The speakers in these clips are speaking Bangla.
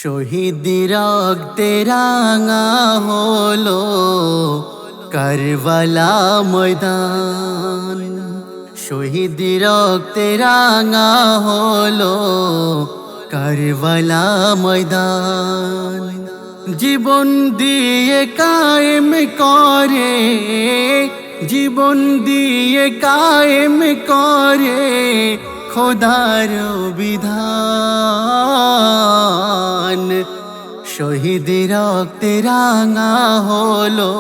শহীদ রক্তে রাঙা হলো কারবালা ময়দান। শহীদ রক্তে রাঙা হলো কারবালা ময়দান। জীবন দিয়ে কায়েম করে, জীবন দিয়ে কায়েম করে খোদার বিধান। শহীদ রক্তে রাঙা হলো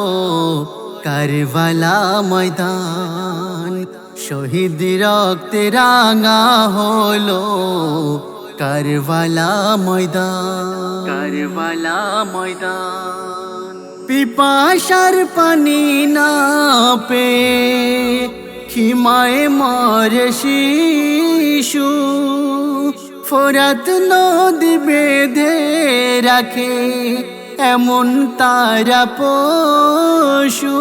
কারবালা ময়দান। শহীদ রক্তে রাঙা হলো কারবালা ময়দান। কারবালা ময়দান। পিপাসার পানি না পে খিমায় মরে শিশু, ফোরাত নদী বেঁধে রাখে এমন তারা পশু।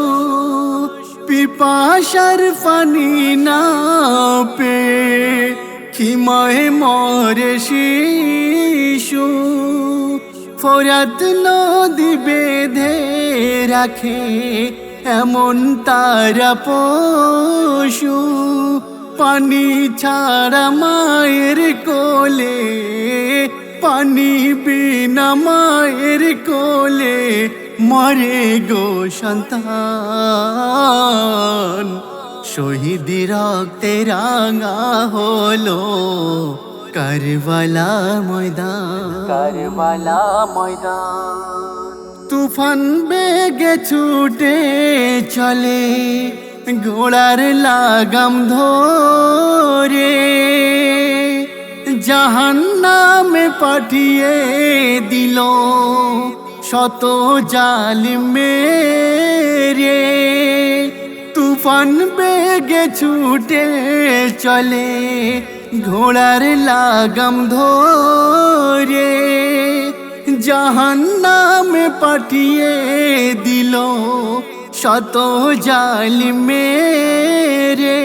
পিপাসার পানি না পে খিমায় মরে শিশু, ফোরাত নদী বেঁধে রাখে এমন তারা পশু। পানি ছাড়া মায়ের কোলে, পানি বিনা মায়ের কোলে মরে গো সন্তান। শহীদ রক্তে রাঙা হলো কারবালা ময়দান। কারবালা ময়দান। তুফান বেগে ছুটে চলে ঘোড়ার লাগাম ধরে, জাহান্নামে পাঠিয়ে দিল শত জালিম মেরে। তুফান বেগে ছুটে চলে ঘোড়ার লাগাম ধরে, জাহান্নামে পাঠিয়ে দিল শত জালিম মেরে।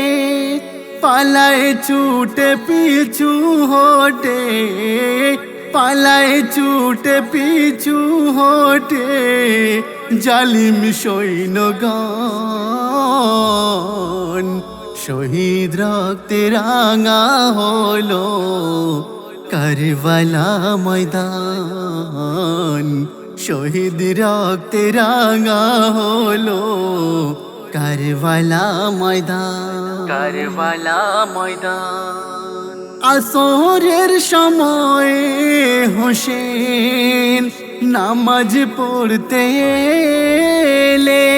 পালায় ছুটে পিছু হটে, পালায় ছুটে পিছু হটে জালিম সৈন্যগণ। শহীদ রক্তে রাঙা হলো কারবালা ময়দান। শহীদ রক্তে রাঙা হলো কারবালা ময়দান। কারবালা ময়দান। আসরের সময় হোসেন নামাজ পড়তে এলে,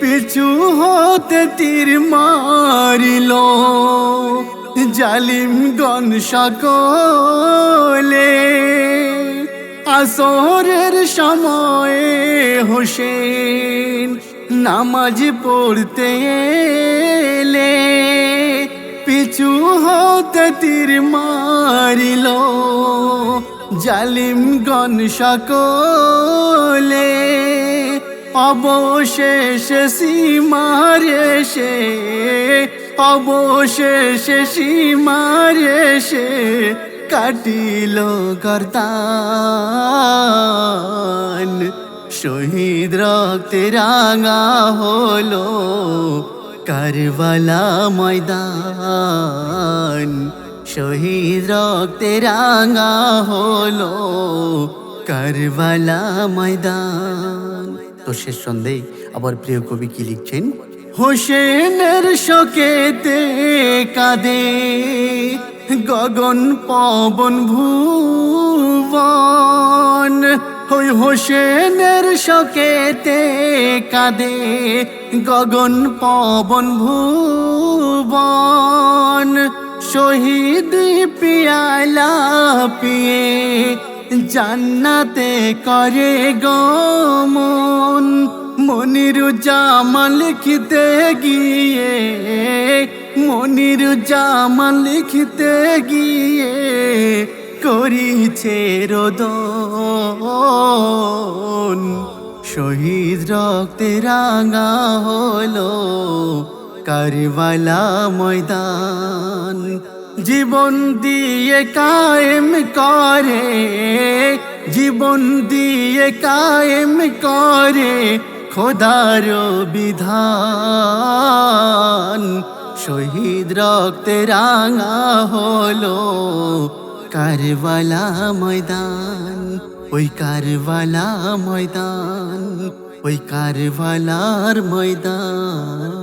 পিছু হতে তীর মারিল জালিমগণ সকলে। আসরের সময় হোসেন নামাজ পড়তে এলে, পিছু হতে তীর মারিল জালিমগণ সকলে। অবশেষে সীমার এসে, অবশেষে সীমার এসে কাটিল গর্দান। শহীদ রক্তে রাঙা হলো কারবালা ময়দান। শহীদ রক্তে রাঙা হলো কারবালা ময়দান। তো শেষ সন্ধ্যায় আবার প্রিয় কবি কি লিখছেন? হোসেনের শোকেতে কাঁদে গগন পবন ভুবন। ওই হোসেনের শোকেতে কাঁদে গগন পবন ভুবন। শহীদ পিয়ালা পিয়ে জান্নাতে করে গমন। মনিরুজ্জামান লিখতে গিয়ে, মনিরুজ্জামান লিখতে গিয়ে করিছে রোদন। শহীদ রক্তে রাঙা হলো কারবালা ময়দান। জীবন দিয়ে কায়েম করে জীবন দিয়ে কায়েম করে খোদার বিধান। শহীদ রক্তে রাঙা হলো কারবালা ময়দান, ওই কারবালা ময়দান, ওই কারবালার ময়দান।